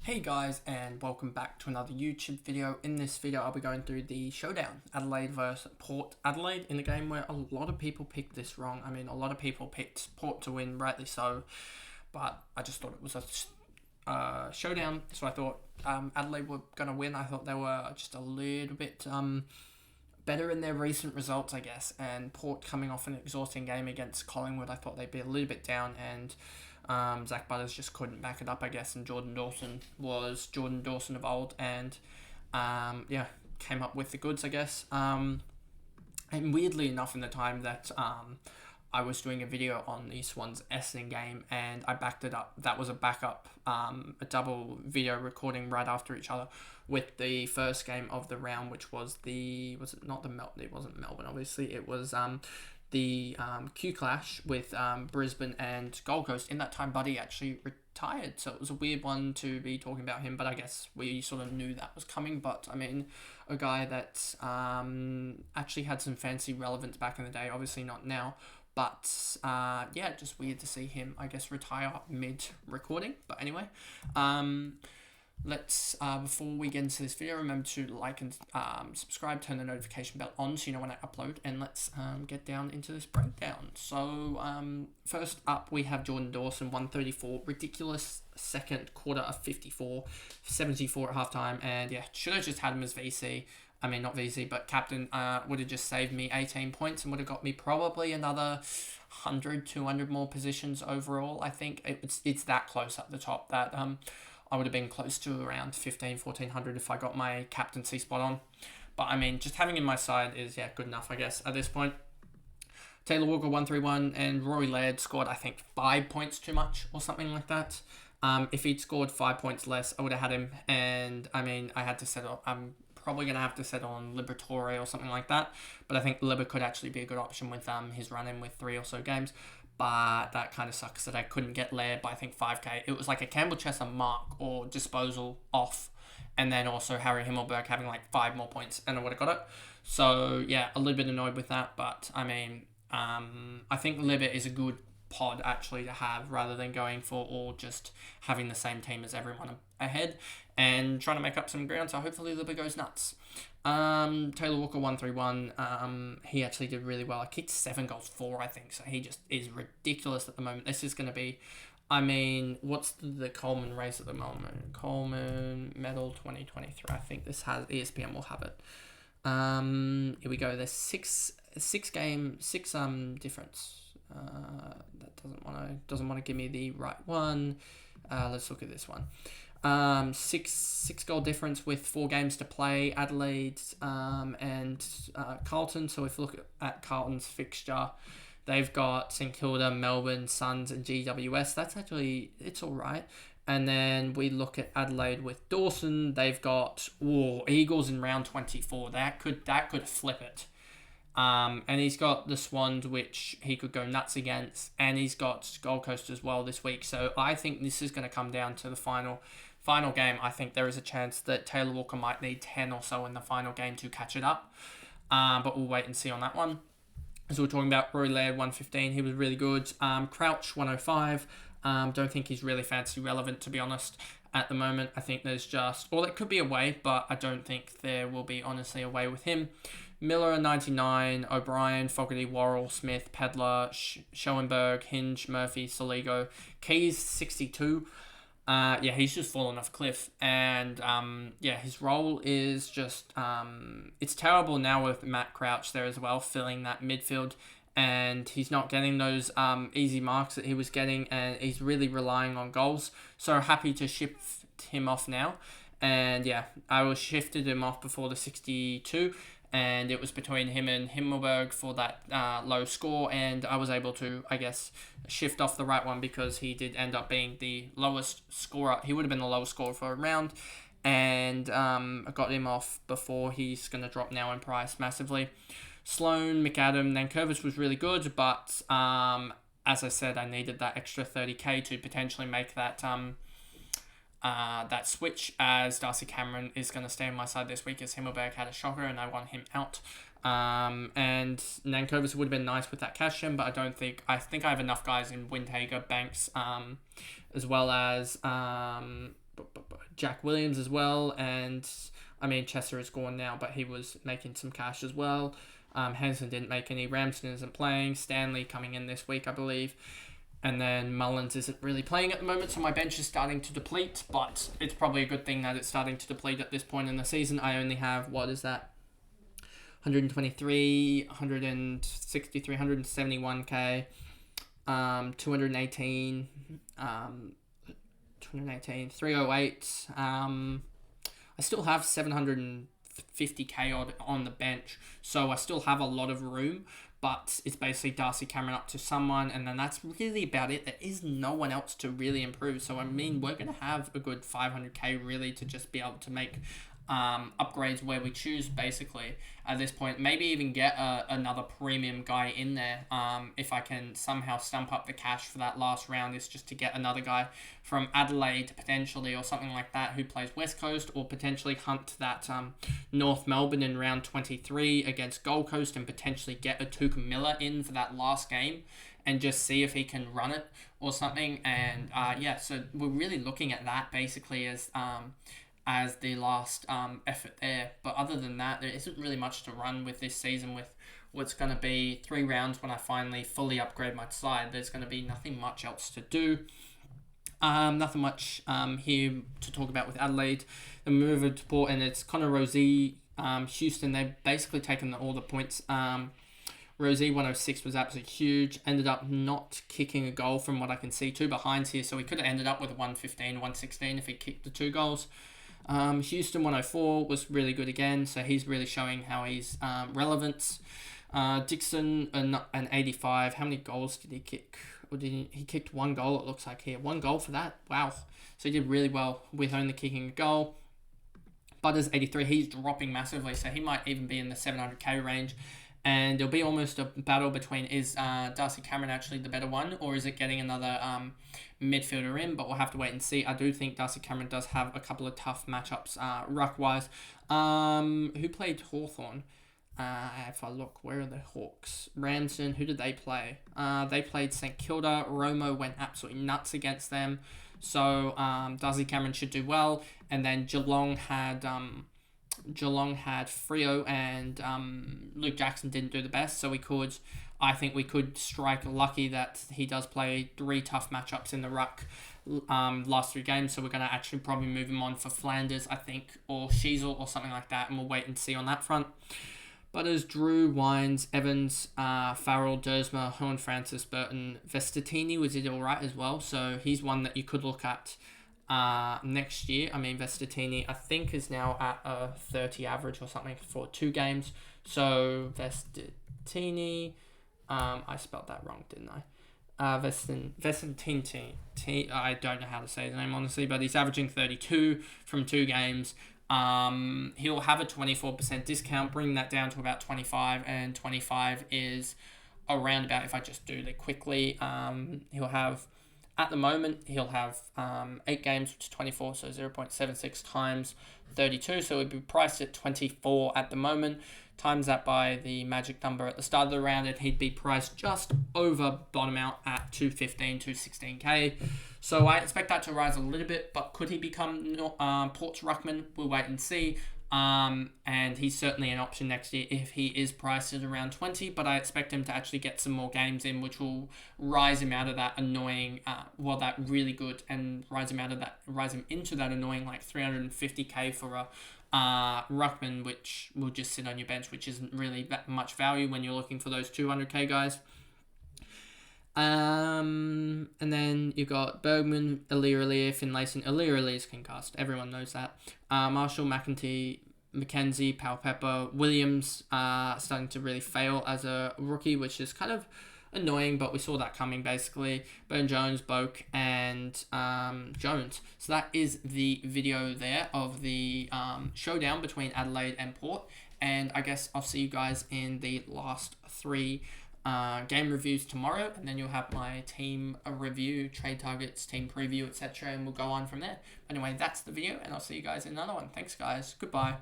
Hey guys, and welcome back to another YouTube video. In this video I'll be going through the showdown, Adelaide versus Port Adelaide, in a game where a lot of people picked this wrong. I mean, a lot of people picked Port to win, rightly so, but I just thought it was a showdown, so I thought Adelaide were going to win. I thought they were just a little bit better in their recent results, I guess, and Port coming off an exhausting game against Collingwood, I thought they'd be a little bit down, and Zach Butters just couldn't back it up, I guess, and Jordan Dawson was Jordan Dawson of old, and came up with the goods, I guess. And weirdly enough, in the time that I was doing a video on the Swans Essendon game, and I backed it up. That was a backup, a double video recording right after each other with the first game of the round, which was it wasn't Melbourne, obviously. It was the Q Clash with Brisbane and Gold Coast. In that time, Buddy actually retired, so it was a weird one to be talking about him, but I guess we sort of knew that was coming. But I mean, a guy that actually had some fancy relevance back in the day, obviously not now, but just weird to see him, I guess, retire mid-recording. But anyway, let's, before we get into this video, remember to like and subscribe, turn the notification bell on so you know when I upload, and let's get down into this breakdown. So, first up, we have Jordan Dawson, 134, ridiculous second quarter of 54, 74 at halftime, and yeah, should have just had him as VC. I mean, not VC, but captain. Would have just saved me 18 points and would have got me probably another 100, 200 more positions overall. I think it's that close at the top that I would have been close to around 1400 if I got my captaincy spot on. But I mean, just having in my side is, good enough, I guess, at this point. Taylor Walker, 131, and Rory Laird scored, I think, 5 points too much or something like that. If he'd scored 5 points less, I would have had him. And I mean, I had to settle. I'm probably going to have to settle on Liberatore or something like that. But I think Liber could actually be a good option with his run-in with 3 or so games. But that kind of sucks that I couldn't get Laird by, I think, 5k. It was like a Campbell Chesser mark or disposal off. And then also Harry Himmelberg having like 5 more points, and I would have got it. So, yeah, a little bit annoyed with that. But, I mean, I think Liber is a good pod actually to have rather than going for or just having the same team as everyone ahead and trying to make up some ground. So hopefully Liber goes nuts. Taylor Walker, 131. He actually did really well. I kicked 7 goals, 4, I think. So he just is ridiculous at the moment. This is going to be, I mean, what's the Coleman race at the moment? Coleman Medal 2023. I think this has, ESPN will have it. Here we go. There's six difference. That doesn't want to give me the right one. Let's look at this one. 6 goal difference with 4 games to play. Adelaide and Carlton. So if you look at Carlton's fixture, they've got St Kilda, Melbourne, Suns, and GWS. That's actually, it's all right. And then we look at Adelaide with Dawson. They've got Eagles in round 24. That could flip it. And he's got the Swans, which he could go nuts against, and he's got Gold Coast as well this week. So I think this is going to come down to the final game. I think there is a chance that Taylor Walker might need 10 or so in the final game to catch it up. But we'll wait and see on that one. So we're talking about Rory Laird, 115. He was really good. Crouch, 105. Don't think he's really fantasy relevant, to be honest, at the moment. I think there's just, or there could be a way, but I don't think there will be, honestly, a way with him. Miller, 99, O'Brien, Fogarty, Worrell, Smith, Pedler, Schoenberg, Hinge, Murphy, Soligo, Keys, 62. He's just fallen off a cliff. And, his role is just, it's terrible now with Matt Crouch there as well, filling that midfield. And he's not getting those easy marks that he was getting, and he's really relying on goals. So happy to shift him off now. And, I shifted him off before the 62. And it was between him and Himmelberg for that low score, and I was able to, I guess, shift off the right one because he did end up being the lowest scorer. He would have been the lowest scorer for a round, and I got him off before he's going to drop now in price massively. Sloan, McAdam, Nankervis was really good, but as I said, I needed that extra 30k to potentially make that that switch, as Darcy Cameron is going to stay on my side this week as Himmelberg had a shocker and I want him out. And Nankervis would have been nice with that cash gem, but I think I have enough guys in Windhager, Banks, as well as Jack Williams as well, and I mean Chester is gone now, but he was making some cash as well. Hansen didn't make any. Ramsden isn't playing. Stanley coming in this week, I believe. And then Mullins isn't really playing at the moment, so my bench is starting to deplete, but it's probably a good thing that it's starting to deplete at this point in the season. I only have, 123, 163, 171k, 218, 308. I still have 750k on the bench, so I still have a lot of room, but it's basically Darcy Cameron up to someone, and then that's really about it. There is no one else to really improve, so I mean, we're going to have a good 500k really to just be able to make upgrades where we choose, basically, at this point. Maybe even get another premium guy in there, if I can somehow stump up the cash for that last round, is just to get another guy from Adelaide, potentially, or something like that, who plays West Coast, or potentially hunt that North Melbourne in round 23 against Gold Coast, and potentially get a Tuka Miller in for that last game, and just see if he can run it, or something. And so we're really looking at that, basically, as the last effort there. But other than that, there isn't really much to run with this season, with what's going to be 3 rounds when I finally fully upgrade my side. There's going to be nothing much else to do. Nothing much here to talk about with Adelaide. The move to Port, and it's Connor Rozee. Houston, they've basically taken all the points. Rozee 106 was absolutely huge. Ended up not kicking a goal from what I can see. 2 behinds here, so he could have ended up with 115, 116 if he kicked the 2 goals. Houston 104 was really good again, so he's really showing how he's relevant. Dixon an 85. How many goals did he kick? Or he kicked 1 goal, it looks like here. 1 goal for that? Wow. So he did really well with only kicking a goal. Butters 83, he's dropping massively, so he might even be in the 700k range. And it'll be almost a battle between, is Darcy Cameron actually the better one, or is it getting another midfielder in? But we'll have to wait and see. I do think Darcy Cameron does have a couple of tough matchups ruck-wise. Who played Hawthorn? If I look, where are the Hawks? Ramsden, who did they play? They played St Kilda. Romo went absolutely nuts against them. So Darcy Cameron should do well. And then Geelong had Freo, and Luke Jackson didn't do the best, so I think we could strike lucky that he does play 3 tough matchups in the ruck last 3 games, so we're going to actually probably move him on for Flanders, I think, or Sheasel or something like that, and we'll wait and see on that front. Butters, Drew, Wines, Evans, Farrell, Dersma, Horn-Francis, Burton, Vestatini was all right as well, so he's one that you could look at next year. I mean, Vestatini, I think, is now at a 30 average or something for 2 games. So, Vestatini, I spelled that wrong, didn't I? Vestatini, I don't know how to say his name, honestly, but he's averaging 32 from 2 games. He'll have a 24% discount, bring that down to about 25, and 25 is around about, if I just do it quickly, at the moment, he'll have 8 games, which is 24, so 0.76 times 32. So it'd be priced at 24 at the moment. Times that by the magic number at the start of the round, and he'd be priced just over bottom out at 215, 216k. So I expect that to rise a little bit, but could he become Port's ruckman? We'll wait and see. And he's certainly an option next year if he is priced at around 20, but I expect him to actually get some more games in, which will rise him out of that annoying, that really good, and rise him into that annoying like 350k for a ruckman, which will just sit on your bench, which isn't really that much value when you're looking for those 200k guys. And then you've got Bergman, Ilya Finlayson. Ilya is concussed. Everyone knows that. Marshall, McKenzie, Powell Pepper, Williams starting to really fail as a rookie, which is kind of annoying, but we saw that coming, basically. Burn Jones, Boak, and Jones. So that is the video there of the showdown between Adelaide and Port. And I guess I'll see you guys in the last 3 game reviews tomorrow, and then you'll have my team review, trade targets, team preview, etc., and we'll go on from there. Anyway, that's the video, and I'll see you guys in another one. Thanks, guys. Goodbye.